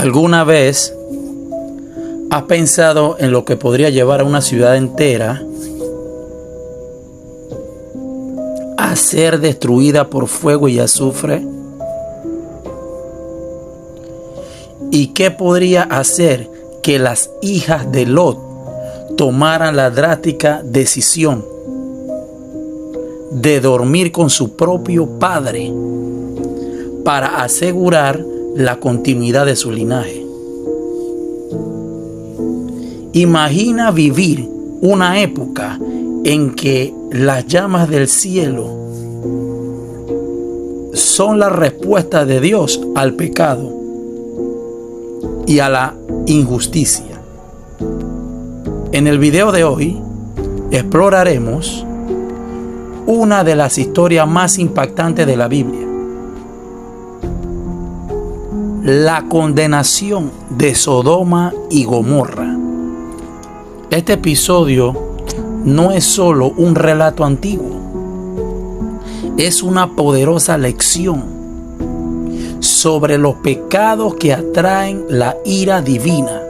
¿Alguna vez has pensado en lo que podría llevar a una ciudad entera a ser destruida por fuego y azufre? ¿Y qué podría hacer que las hijas de Lot tomaran la drástica decisión de dormir con su propio padre para asegurar la continuidad de su linaje? Imagina vivir una época en que las llamas del cielo son la respuesta de Dios al pecado y a la injusticia. En el video de hoy exploraremos una de las historias más impactantes de la Biblia: la condenación de Sodoma y Gomorra. Este episodio no es solo un relato antiguo, es una poderosa lección sobre los pecados que atraen la ira divina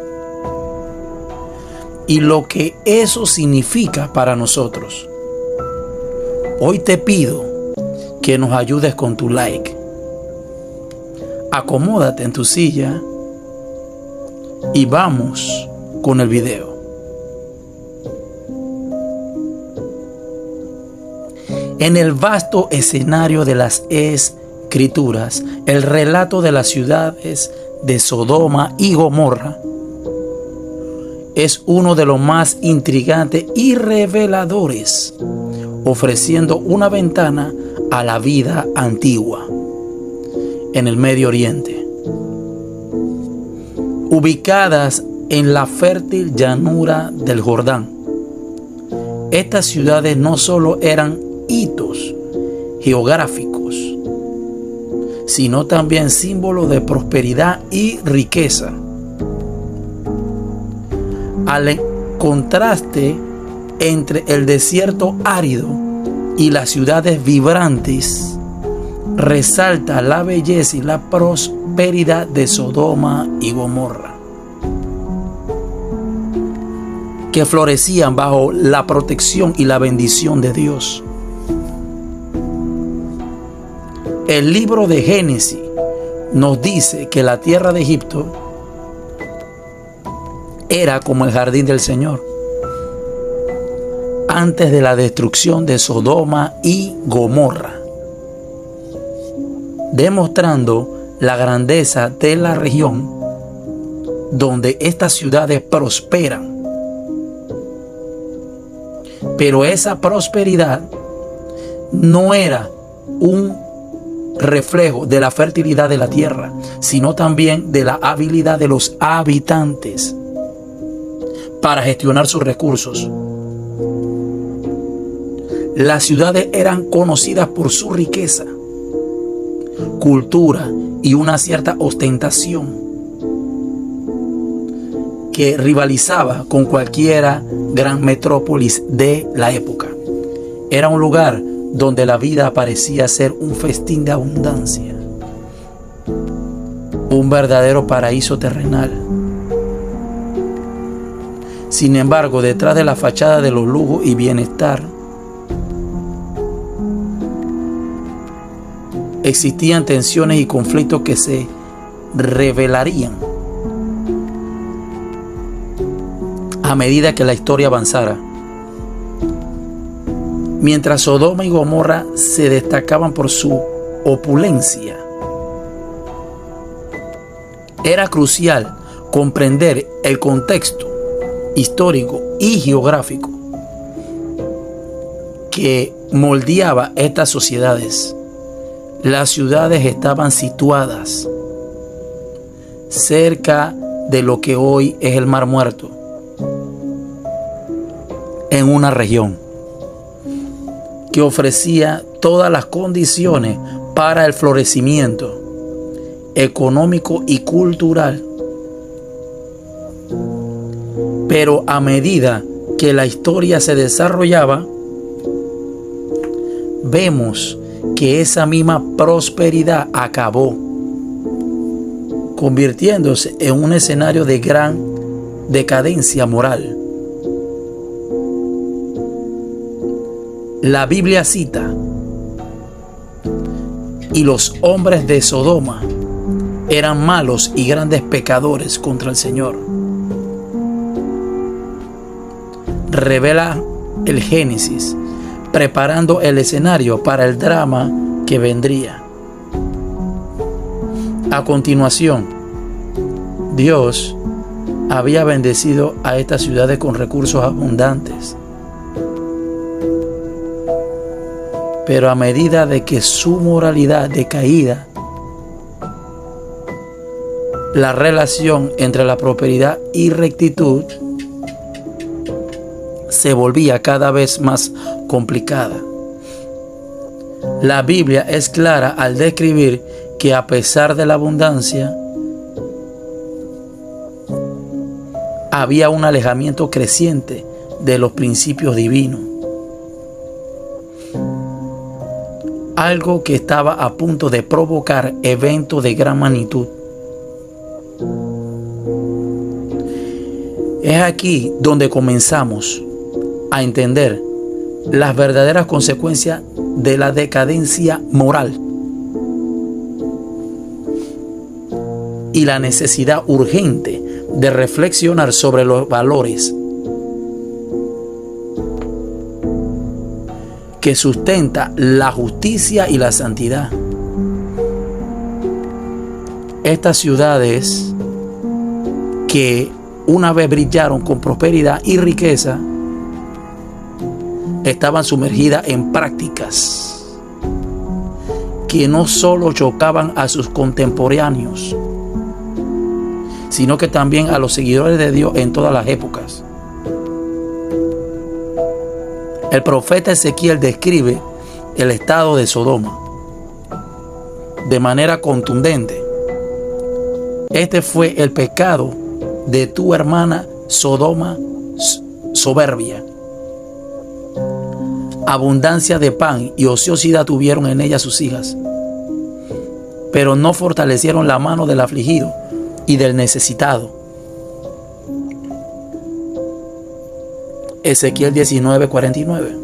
y lo que eso significa para nosotros. Hoy te pido que nos ayudes con tu like. Acomódate en tu silla y vamos con el video. En el vasto escenario de las Escrituras, el relato de las ciudades de Sodoma y Gomorra es uno de los más intrigantes y reveladores, ofreciendo una ventana a la vida antigua en el Medio Oriente. Ubicadas en la fértil llanura del Jordán, estas ciudades no solo eran hitos geográficos, sino también símbolos de prosperidad y riqueza. Al contraste entre el desierto árido y las ciudades vibrantes, resalta la belleza y la prosperidad de Sodoma y Gomorra, que florecían bajo la protección y la bendición de Dios. El libro de Génesis nos dice que la tierra de Egipto era como el jardín del Señor antes de la destrucción de Sodoma y Gomorra, demostrando la grandeza de la región donde estas ciudades prosperan. Pero esa prosperidad no era un reflejo de la fertilidad de la tierra, sino también de la habilidad de los habitantes para gestionar sus recursos. Las ciudades eran conocidas por su riqueza, cultura y una cierta ostentación que rivalizaba con cualquiera gran metrópolis de la época. Era un lugar donde la vida parecía ser un festín de abundancia, un verdadero paraíso terrenal. Sin embargo, detrás de la fachada de los lujos y bienestar, existían tensiones y conflictos que se revelarían a medida que la historia avanzara. Mientras Sodoma y Gomorra se destacaban por su opulencia, era crucial comprender el contexto histórico y geográfico que moldeaba estas sociedades. Las ciudades estaban situadas cerca de lo que hoy es el Mar Muerto, en una región que ofrecía todas las condiciones para el florecimiento económico y cultural. Pero a medida que la historia se desarrollaba, vemos que esa misma prosperidad acabó convirtiéndose en un escenario de gran decadencia moral. La Biblia cita: y los hombres de Sodoma eran malos y grandes pecadores contra el Señor. Revela el Génesis, preparando el escenario para el drama que vendría. A continuación, Dios había bendecido a estas ciudades con recursos abundantes. Pero a medida de que su moralidad decaía, la relación entre la prosperidad y rectitud se volvía cada vez más complicada. La Biblia es clara al describir que a pesar de la abundancia, había un alejamiento creciente de los principios divinos. Algo que estaba a punto de provocar eventos de gran magnitud. Es aquí donde comenzamos a entender las verdaderas consecuencias de la decadencia moral y la necesidad urgente de reflexionar sobre los valores que sustenta la justicia y la santidad. Estas ciudades que una vez brillaron con prosperidad y riqueza, estaban sumergidas en prácticas que no solo chocaban a sus contemporáneos, sino que también a los seguidores de Dios en todas las épocas. El profeta Ezequiel describe el estado de Sodoma de manera contundente. Este fue el pecado de tu hermana Sodoma, soberbia. Abundancia de pan y ociosidad tuvieron en ella sus hijas, pero no fortalecieron la mano del afligido y del necesitado. Ezequiel 19:49.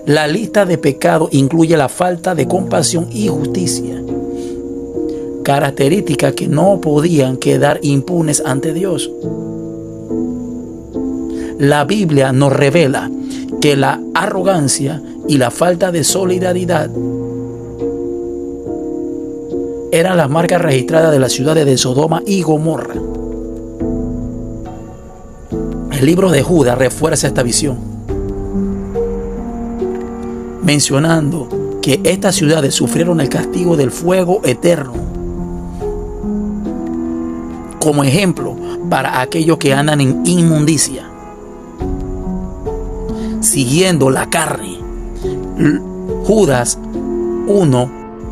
La lista de pecados incluye la falta de compasión y justicia, características que no podían quedar impunes ante Dios. La Biblia nos revela que la arrogancia y la falta de solidaridad eran las marcas registradas de las ciudades de Sodoma y Gomorra. El libro de Judas refuerza esta visión, mencionando que estas ciudades sufrieron el castigo del fuego eterno, como ejemplo para aquellos que andan en inmundicia, siguiendo la carne. Judas 1,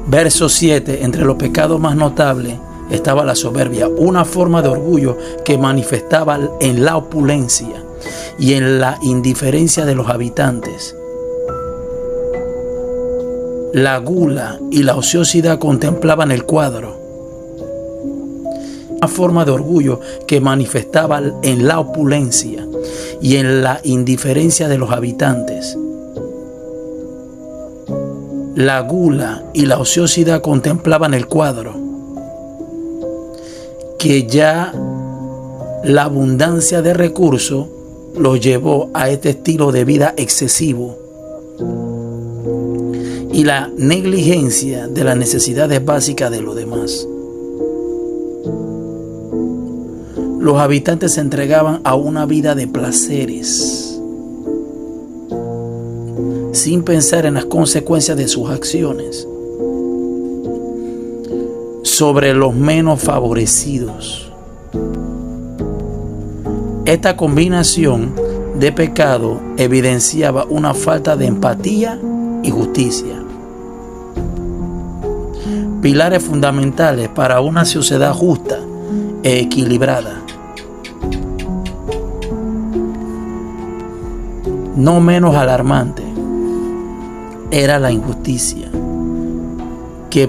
verso 7, entre los pecados más notables estaba la soberbia, una forma de orgullo que manifestaba en la opulencia y en la indiferencia de los habitantes. La gula y la ociosidad contemplaban el cuadro, una forma de orgullo que manifestaba en la opulencia y en la indiferencia de los habitantes. La gula y la ociosidad contemplaban el cuadro, que ya la abundancia de recursos los llevó a este estilo de vida excesivo y la negligencia de las necesidades básicas de los demás. Los habitantes se entregaban a una vida de placeres, sin pensar en las consecuencias de sus acciones sobre los menos favorecidos. Esta combinación de pecado evidenciaba una falta de empatía y justicia, pilares fundamentales para una sociedad justa e equilibrada. No menos alarmante era la injusticia que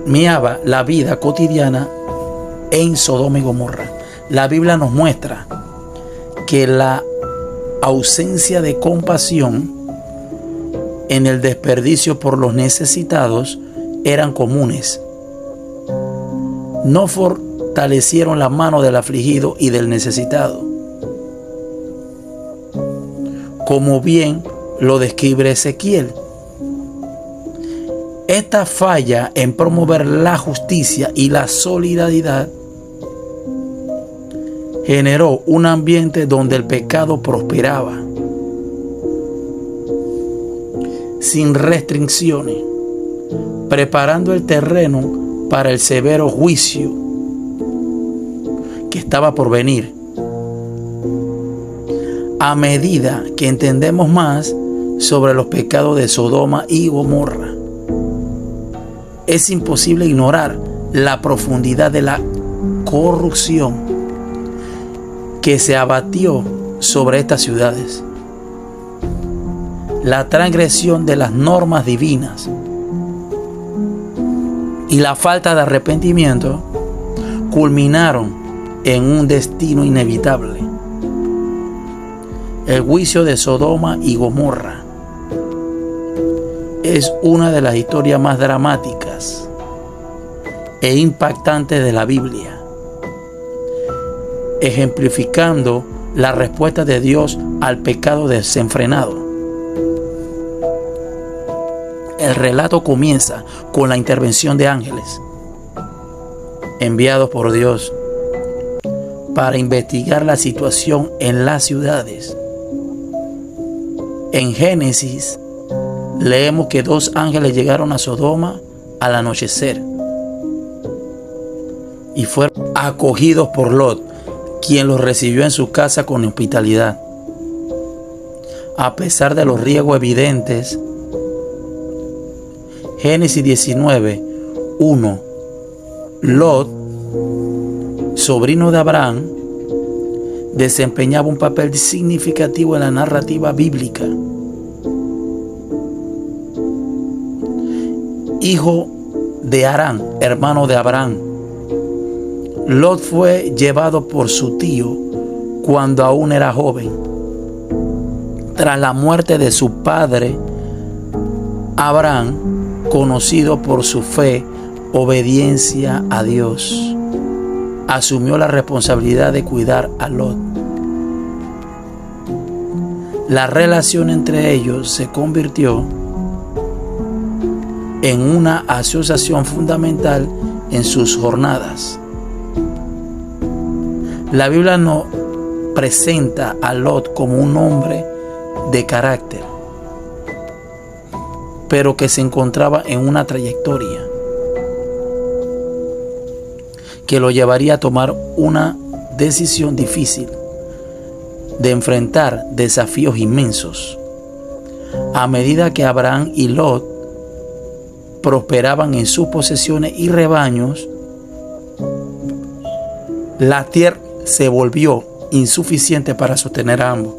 permeaba la vida cotidiana en Sodoma y Gomorra. La Biblia nos muestra que la ausencia de compasión en el desperdicio por los necesitados eran comunes. No fortalecieron la mano del afligido y del necesitado, como bien lo describe Ezequiel. Esta falla en promover la justicia y la solidaridad generó un ambiente donde el pecado prosperaba, sin restricciones, preparando el terreno para el severo juicio que estaba por venir. A medida que entendemos más sobre los pecados de Sodoma y Gomorra, es imposible ignorar la profundidad de la corrupción que se abatió sobre estas ciudades. La transgresión de las normas divinas y la falta de arrepentimiento culminaron en un destino inevitable: el juicio de Sodoma y Gomorra. Es una de las historias más dramáticas e impactantes de la Biblia, ejemplificando la respuesta de Dios al pecado desenfrenado. El relato comienza con la intervención de ángeles enviados por Dios para investigar la situación en las ciudades. En Génesis leemos que 2 ángeles llegaron a Sodoma al anochecer y fueron acogidos por Lot, quien los recibió en su casa con hospitalidad. A pesar de los riesgos evidentes, Génesis 19:1, Lot, sobrino de Abraham, desempeñaba un papel significativo en la narrativa bíblica. Hijo de Harán, hermano de Abraham, Lot fue llevado por su tío cuando aún era joven. Tras la muerte de su padre, Abraham, conocido por su fe, obediencia a Dios, asumió la responsabilidad de cuidar a Lot. La relación entre ellos se convirtió en una asociación fundamental en sus jornadas. La Biblia nos presenta a Lot como un hombre de carácter, pero que se encontraba en una trayectoria que lo llevaría a tomar una decisión difícil de enfrentar desafíos inmensos. A medida que Abraham y Lot prosperaban en sus posesiones y rebaños, la tierra se volvió insuficiente para sostener a ambos,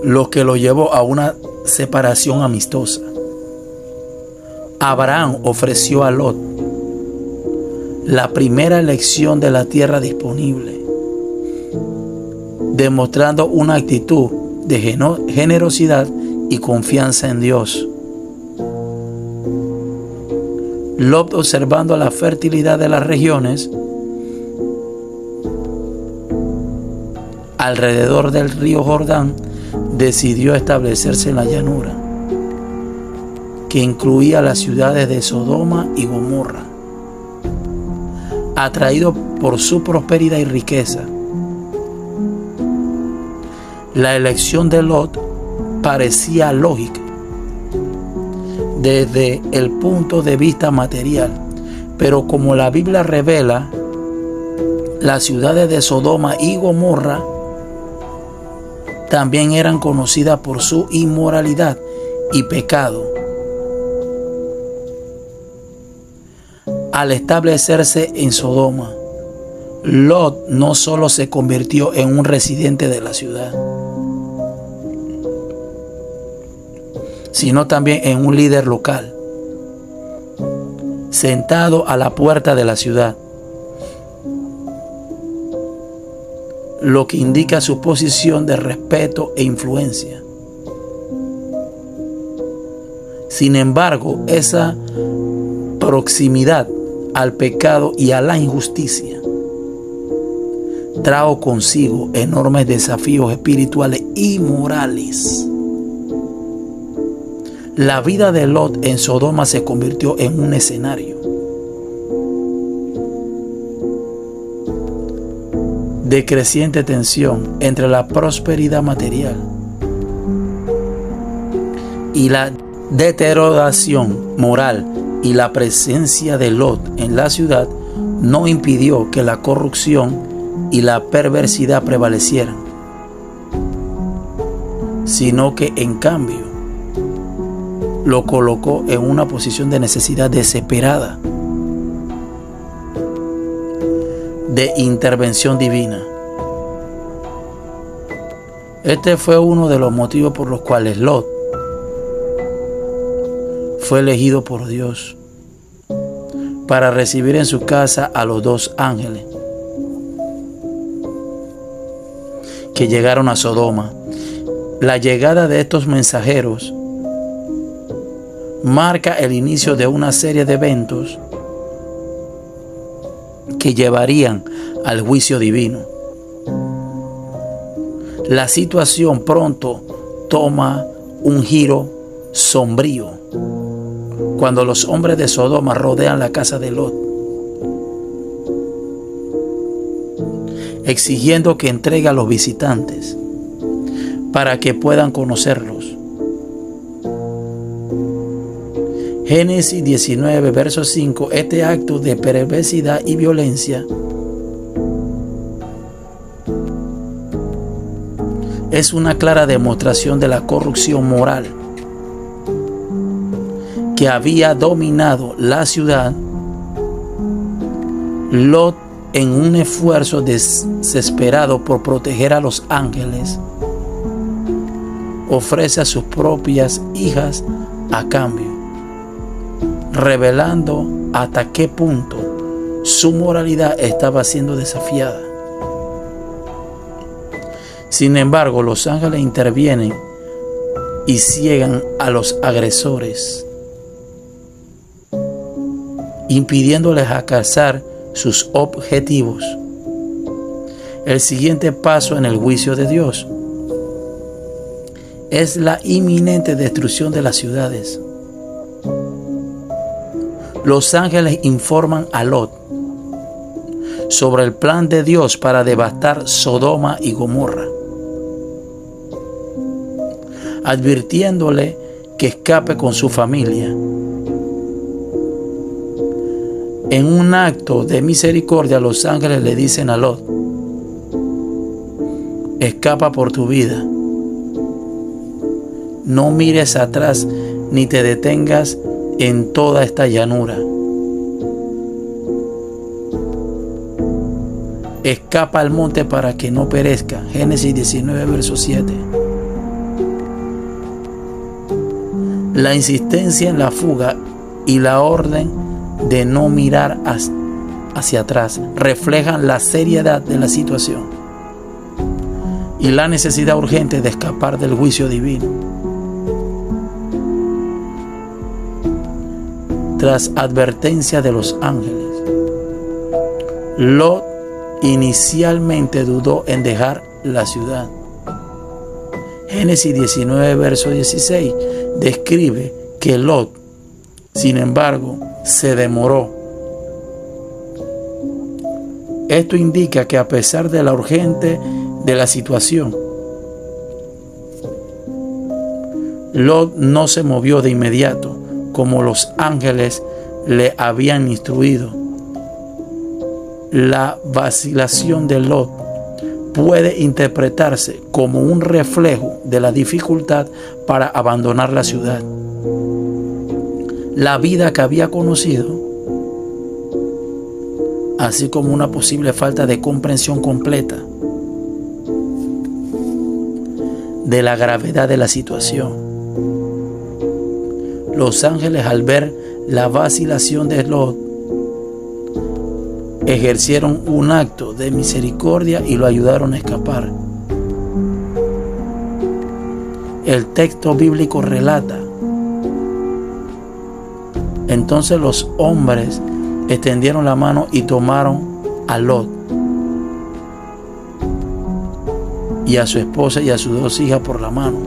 lo que lo llevó a una separación amistosa. Abraham ofreció a Lot la primera elección de la tierra disponible, demostrando una actitud de generosidad y confianza en Dios. Lot, observando la fertilidad de las regiones alrededor del río Jordán, decidió establecerse en la llanura, que incluía las ciudades de Sodoma y Gomorra. Atraído por su prosperidad y riqueza, la elección de Lot parecía lógica desde el punto de vista material, pero como la Biblia revela, las ciudades de Sodoma y Gomorra también eran conocidas por su inmoralidad y pecado. Al establecerse en Sodoma, Lot no solo se convirtió en un residente de la ciudad, sino también en un líder local. sentado a la puerta de la ciudad, lo que indica su posición de respeto e influencia. Sin embargo, esa proximidad al pecado y a la injusticia trajo consigo enormes desafíos espirituales y morales. La vida de Lot en Sodoma se convirtió en un escenario de creciente tensión entre la prosperidad material y la deterioración moral, y la presencia de Lot en la ciudad no impidió que la corrupción y la perversidad prevalecieran, sino que en cambio lo colocó en una posición de necesidad desesperada de intervención divina. Este fue uno de los motivos por los cuales Lot fue elegido por Dios para recibir en su casa a los dos ángeles que llegaron a Sodoma. La llegada de estos mensajeros marca el inicio de una serie de eventos que llevarían al juicio divino. La situación pronto toma un giro sombrío cuando los hombres de Sodoma rodean la casa de Lot, exigiendo que entregue a los visitantes para que puedan conocerlos. Génesis 19, verso 5, este acto de perversidad y violencia es una clara demostración de la corrupción moral que había dominado la ciudad. Lot, en un esfuerzo desesperado por proteger a los ángeles, ofrece a sus propias hijas a cambio, revelando hasta qué punto su moralidad estaba siendo desafiada. Sin embargo, los ángeles intervienen y ciegan a los agresores, impidiéndoles alcanzar sus objetivos. El siguiente paso en el juicio de Dios es la inminente destrucción de las ciudades. Los ángeles informan a Lot sobre el plan de Dios para devastar Sodoma y Gomorra, advirtiéndole que escape con su familia. En un acto de misericordia, los ángeles le dicen a Lot: escapa por tu vida. No mires atrás ni te detengas en toda esta llanura. Escapa al monte para que no perezca. Génesis 19, verso 7. La insistencia en la fuga y la orden de no mirar hacia atrás reflejan la seriedad de la situación y la necesidad urgente de escapar del juicio divino. Tras advertencia de los ángeles, Lot inicialmente dudó en dejar la ciudad. Génesis 19, verso 16 describe que Lot, sin embargo, se demoró. Esto indica que a pesar de la urgente de la situación, Lot no se movió de inmediato como los ángeles le habían instruido. La vacilación de Lot puede interpretarse como un reflejo de la dificultad para abandonar la ciudad, la vida que había conocido, así como una posible falta de comprensión completa de la gravedad de la situación. los ángeles, al ver la vacilación de Lot, ejercieron un acto de misericordia y lo ayudaron a escapar. El texto bíblico relata: entonces los hombres extendieron la mano y tomaron a Lot y a su esposa y a sus 2 hijas por la mano,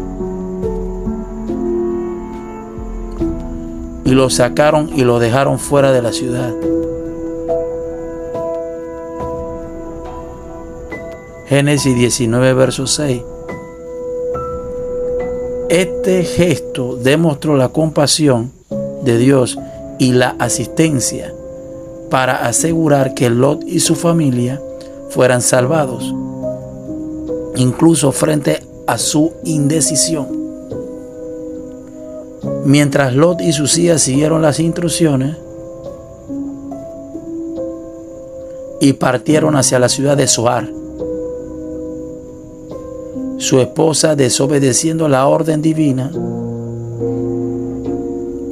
y lo sacaron y lo dejaron fuera de la ciudad. Génesis 19, verso 6. Este gesto demostró la compasión de Dios y la asistencia para asegurar que Lot y su familia fueran salvados, incluso frente a su indecisión. Mientras Lot y sus hijas siguieron las instrucciones y partieron hacia la ciudad de Zoar, su esposa, desobedeciendo la orden divina,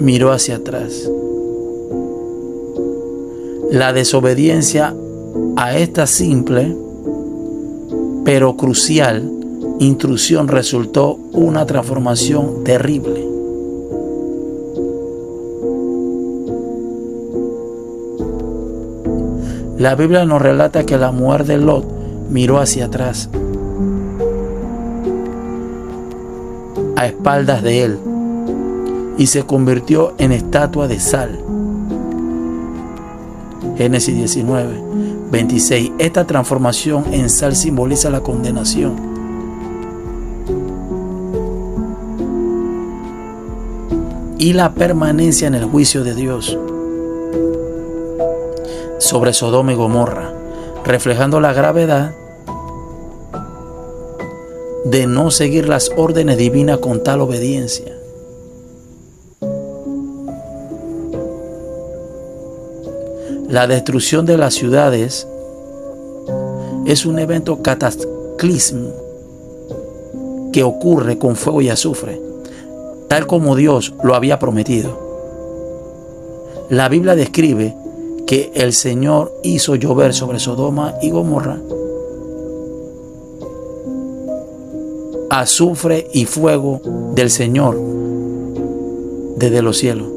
miró hacia atrás. La desobediencia a esta simple pero crucial instrucción resultó una transformación terrible. La Biblia nos relata que la mujer de Lot miró hacia atrás, a espaldas de él, y se convirtió en estatua de sal. Génesis 19, 26. Esta transformación en sal simboliza la condenación. Y la permanencia en el juicio de Dios sobre Sodoma y Gomorra, reflejando la gravedad de no seguir las órdenes divinas con tal obediencia. La destrucción de las ciudades es un evento cataclismo que ocurre con fuego y azufre, tal como Dios lo había prometido. La Biblia describe que el Señor hizo llover sobre Sodoma y Gomorra azufre y fuego del Señor desde los cielos.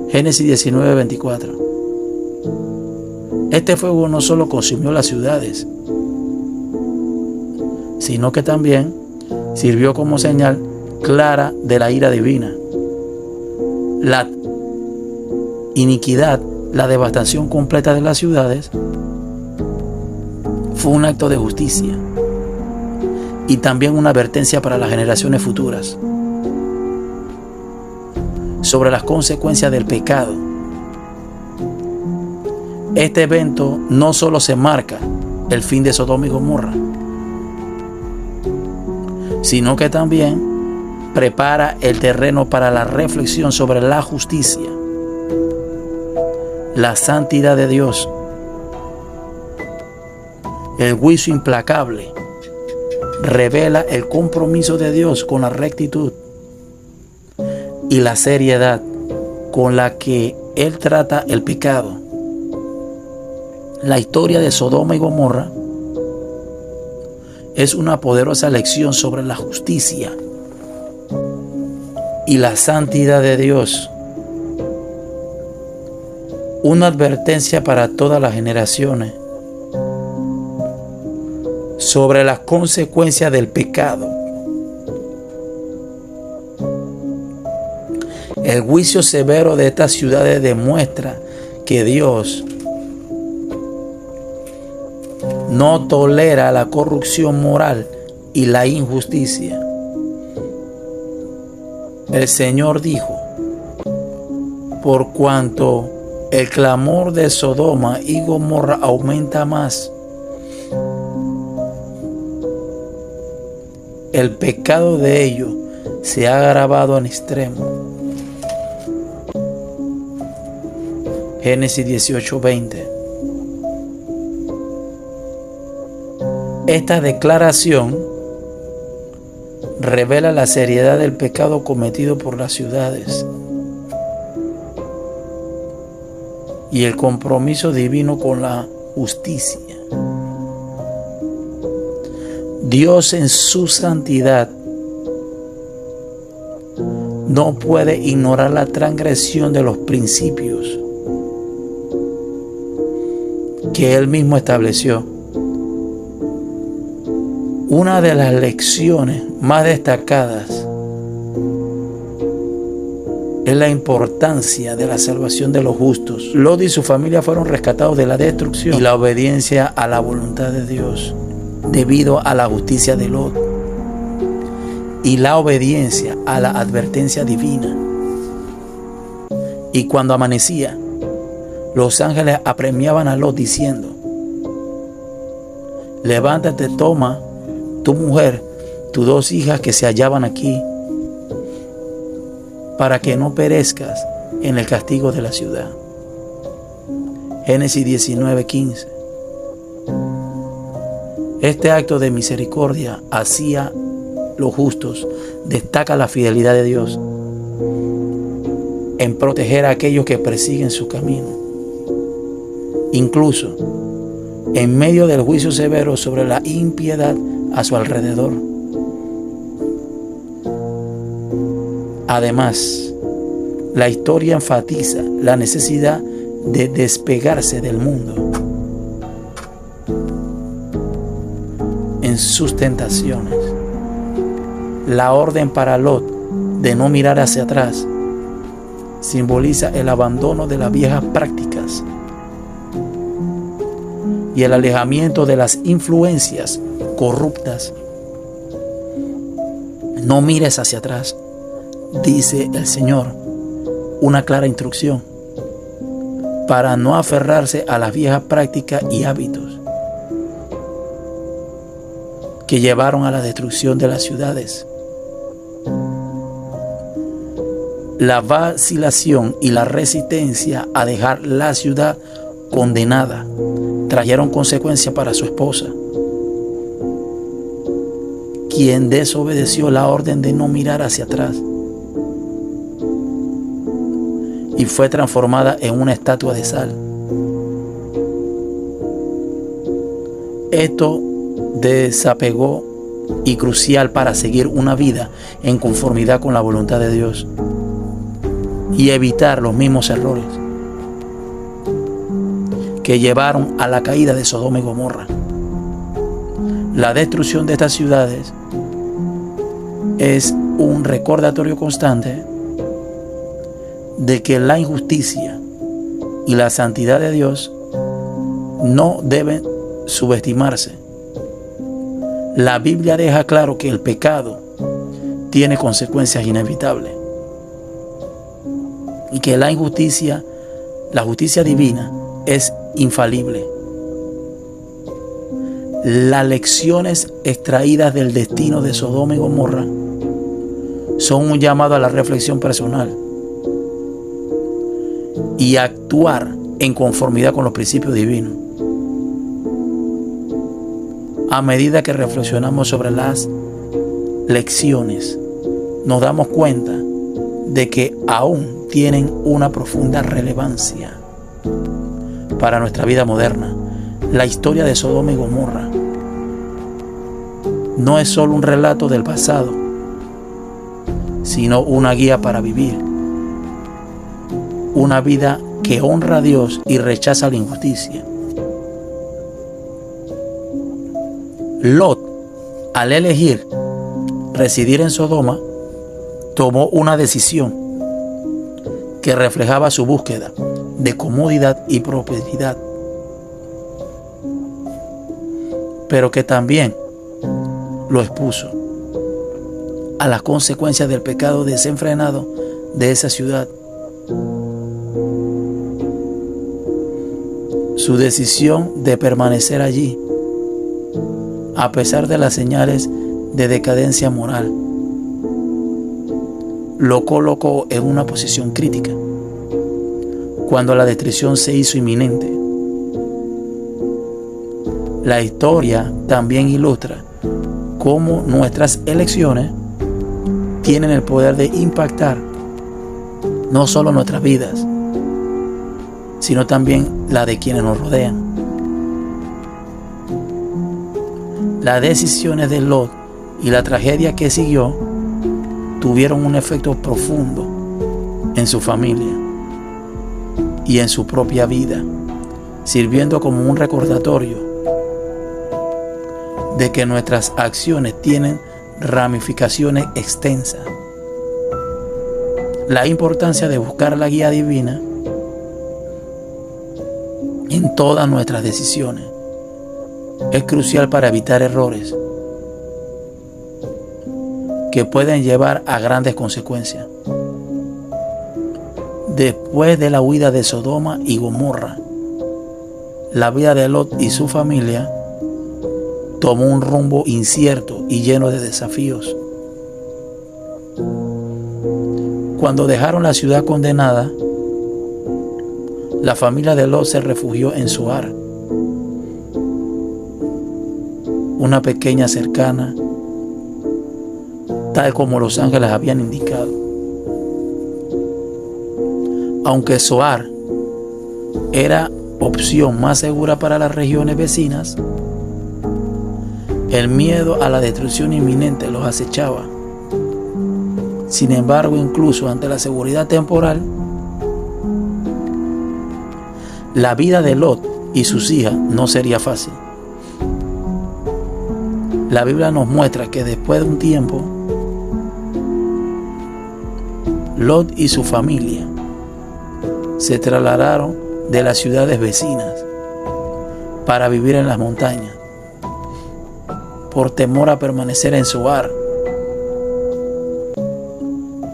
Génesis 19, 24. Este fuego no solo consumió las ciudades, sino que también sirvió como señal clara de la ira divina. La iniquidad, la devastación completa de las ciudades, fue un acto de justicia y también una advertencia para las generaciones futuras sobre las consecuencias del pecado. Este evento no solo se marca el fin de Sodoma y Gomorra, sino que también prepara el terreno para la reflexión sobre la justicia, la santidad de Dios, el juicio implacable. Revela el compromiso de Dios con la rectitud y la seriedad con la que Él trata el pecado. La historia de Sodoma y Gomorra es una poderosa lección sobre la justicia y la santidad de Dios. Una advertencia para todas las generaciones sobre las consecuencias del pecado. El juicio severo de estas ciudades demuestra que Dios no tolera la corrupción moral y la injusticia. El Señor dijo: por cuanto el clamor de Sodoma y Gomorra aumenta más, el pecado de ellos se ha agravado en extremo. Génesis 18, 20. Esta declaración revela la seriedad del pecado cometido por las ciudades y el compromiso divino con la justicia. Dios en su santidad no puede ignorar la transgresión de los principios que Él mismo estableció. Una de las lecciones más destacadas es la importancia de la salvación de los justos. Lot y su familia fueron rescatados de la destrucción y la obediencia a la voluntad de Dios debido a la justicia de Lot y la obediencia a la advertencia divina. Y cuando amanecía, los ángeles apremiaban a Lot diciendo: levántate, toma tu mujer, tus 2 hijas que se hallaban aquí, para que no perezcas en el castigo de la ciudad. Génesis 19:15. Este acto de misericordia hacia los justos destaca la fidelidad de Dios en proteger a aquellos que persiguen su camino, incluso en medio del juicio severo sobre la impiedad a su alrededor. Además, la historia enfatiza la necesidad de despegarse del mundo en sus tentaciones. La orden para Lot de no mirar hacia atrás simboliza el abandono de las viejas prácticas y el alejamiento de las influencias corruptas. No mires hacia atrás, dice el Señor, una clara instrucción para no aferrarse a las viejas prácticas y hábitos que llevaron a la destrucción de las ciudades. La vacilación y la resistencia a dejar la ciudad condenada trajeron consecuencias para su esposa, quien desobedeció la orden de no mirar hacia atrás y fue transformada en una estatua de sal. Esto desapegó y crucial para seguir una vida en conformidad con la voluntad de Dios y evitar los mismos errores que llevaron a la caída de Sodoma y Gomorra. La destrucción de estas ciudades es un recordatorio constante de que la injusticia y la santidad de Dios no deben subestimarse. La Biblia deja claro que el pecado tiene consecuencias inevitables y que la justicia divina es infalible. Las lecciones extraídas del destino de Sodoma y Gomorra son un llamado a la reflexión personal y a actuar en conformidad con los principios divinos. A medida que reflexionamos sobre las lecciones, nos damos cuenta de que aún tienen una profunda relevancia para nuestra vida moderna. La historia de Sodoma y Gomorra no es solo un relato del pasado, sino una guía para vivir una vida que honra a Dios y rechaza la injusticia. Lot, al elegir residir en Sodoma, tomó una decisión que reflejaba su búsqueda de comodidad y prosperidad, pero que también lo expuso a las consecuencias del pecado desenfrenado de esa ciudad. Su decisión de permanecer allí, a pesar de las señales de decadencia moral, lo colocó en una posición crítica cuando la destrucción se hizo inminente. La historia también ilustra cómo nuestras elecciones tienen el poder de impactar no solo nuestras vidas, sino también la de quienes nos rodean. Las decisiones de Lot y la tragedia que siguió tuvieron un efecto profundo en su familia y en su propia vida, sirviendo como un recordatorio de que nuestras acciones tienen ramificaciones extensas. La importancia de buscar la guía divina en todas nuestras decisiones es crucial para evitar errores que pueden llevar a grandes consecuencias. Después de la huida de Sodoma y Gomorra, la vida de Lot y su familia tomó un rumbo incierto y lleno de desafíos. Cuando dejaron la ciudad condenada, la familia de Lot se refugió en Zoar, una pequeña cercana, tal como los ángeles habían indicado. Aunque Zoar era opción más segura para las regiones vecinas, el miedo a la destrucción inminente los acechaba. Sin embargo, incluso ante la seguridad temporal, la vida de Lot y sus hijas no sería fácil. La Biblia nos muestra que después de un tiempo, Lot y su familia se trasladaron de las ciudades vecinas para vivir en las montañas, por temor a permanecer en Zoar.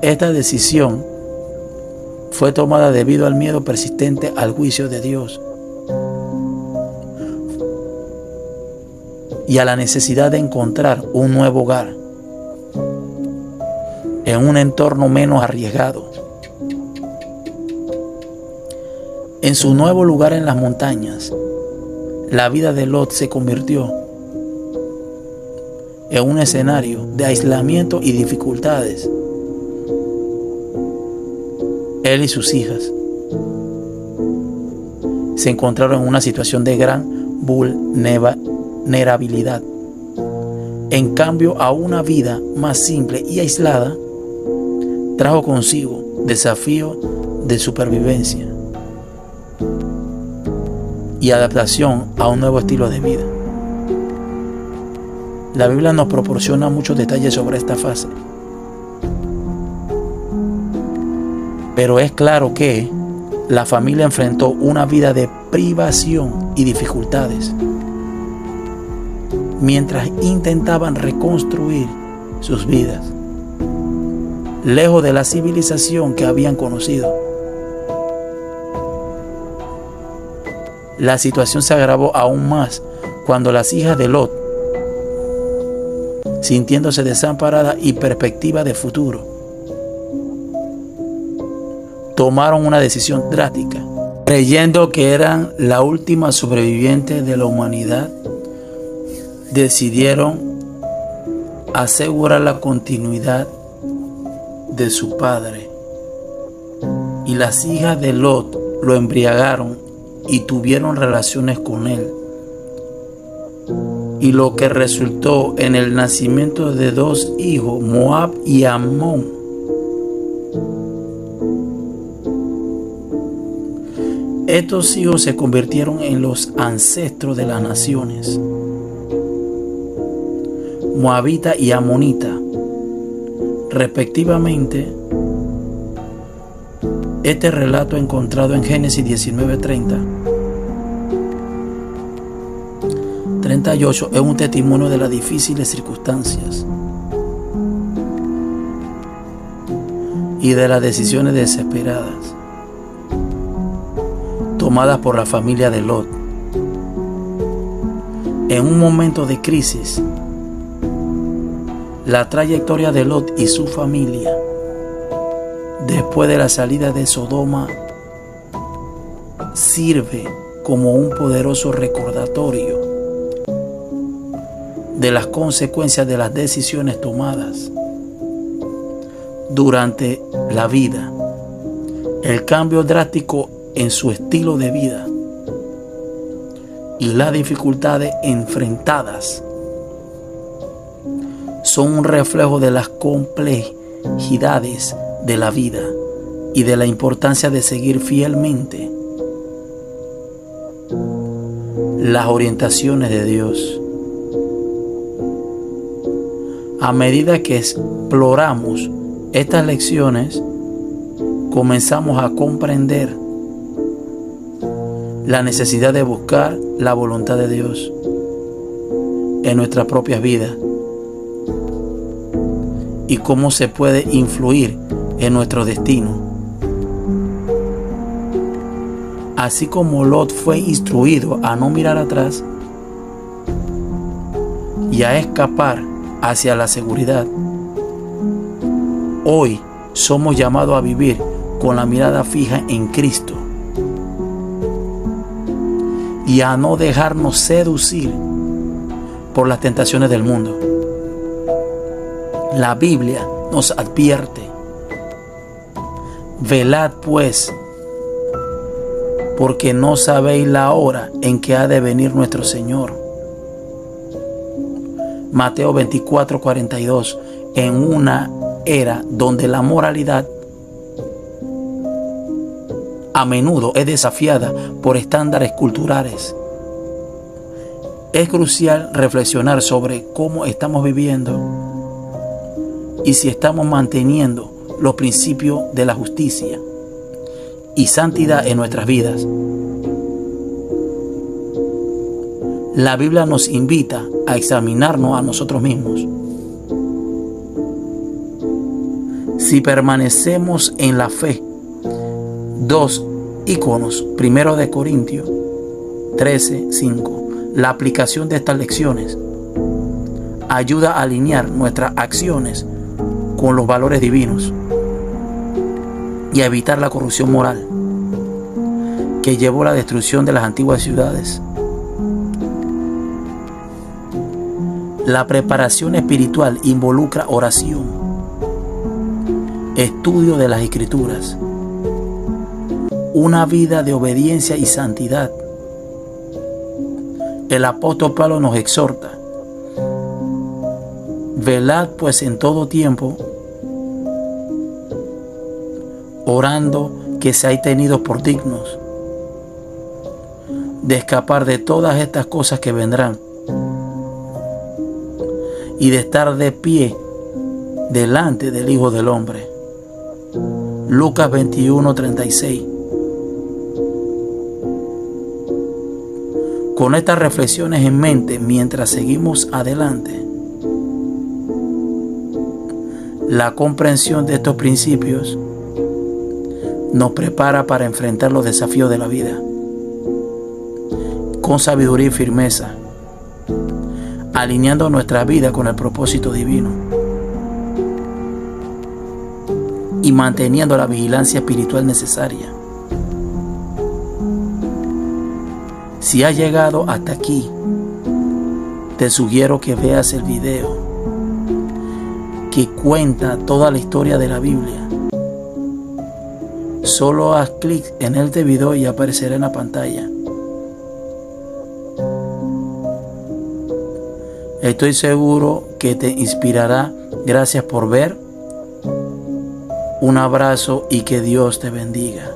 Esta decisión fue tomada debido al miedo persistente al juicio de Dios y a la necesidad de encontrar un nuevo hogar en un entorno menos arriesgado. En su nuevo lugar en las montañas, la vida de Lot se convirtió en un escenario de aislamiento y dificultades. Él y sus hijas se encontraron en una situación de gran vulnerabilidad. En cambio, a una vida más simple y aislada trajo consigo desafíos de supervivencia y adaptación a un nuevo estilo de vida. La Biblia nos proporciona muchos detalles sobre esta fase, pero es claro que la familia enfrentó una vida de privación y dificultades mientras intentaban reconstruir sus vidas, lejos de la civilización que habían conocido. La situación se agravó aún más cuando las hijas de Lot, sintiéndose desamparadas y perspectiva de futuro, tomaron una decisión drástica. Creyendo que eran la última sobreviviente de la humanidad, decidieron asegurar la continuidad de su padre. Y las hijas de Lot lo embriagaron y tuvieron relaciones con él, y lo que resultó en el nacimiento de dos hijos, Moab y Amón. Estos hijos se convirtieron en los ancestros de las naciones moabita y amonita, respectivamente. Este relato encontrado en Génesis 19:38 es un testimonio de las difíciles circunstancias y de las decisiones desesperadas tomadas por la familia de Lot. En un momento de crisis, la trayectoria de Lot y su familia después de la salida de Sodoma sirve como un poderoso recordatorio de las consecuencias de las decisiones tomadas durante la vida, el cambio drástico en su estilo de vida y las dificultades enfrentadas son un reflejo de las complejidades de la vida y de la importancia de seguir fielmente las orientaciones de Dios. A medida que exploramos estas lecciones, comenzamos a comprender la necesidad de buscar la voluntad de Dios en nuestras propias vidas y cómo se puede influir en nuestro destino. Así como Lot fue instruido a no mirar atrás y a escapar hacia la seguridad, hoy somos llamados a vivir con la mirada fija en Cristo y a no dejarnos seducir por las tentaciones del mundo. La Biblia nos advierte: velad pues, porque no sabéis la hora en que ha de venir nuestro Señor. Mateo 24:42. En una era donde la moralidad a menudo es desafiada por estándares culturales, es crucial reflexionar sobre cómo estamos viviendo y si estamos manteniendo los principios de la justicia y santidad en nuestras vidas. La Biblia nos invita a examinarnos a nosotros mismos. Si permanecemos en la fe, dos iconos, 1 de Corintios 13:5. La aplicación de estas lecciones ayuda a alinear nuestras acciones con los valores divinos y a evitar la corrupción moral que llevó a la destrucción de las antiguas ciudades. La preparación espiritual involucra oración, estudio de las Escrituras, una vida de obediencia y santidad. El apóstol Pablo nos exhorta: velad pues en todo tiempo, orando que seáis tenidos por dignos de escapar de todas estas cosas que vendrán y de estar de pie delante del Hijo del Hombre. Lucas 21:36. Con estas reflexiones en mente, mientras seguimos adelante, la comprensión de estos principios nos prepara para enfrentar los desafíos de la vida con sabiduría y firmeza, alineando nuestra vida con el propósito divino y manteniendo la vigilancia espiritual necesaria. Si has llegado hasta aquí, te sugiero que veas el video que cuenta toda la historia de la Biblia. Solo haz clic en este video y aparecerá en la pantalla. Estoy seguro que te inspirará. Gracias por ver. Un abrazo y que Dios te bendiga.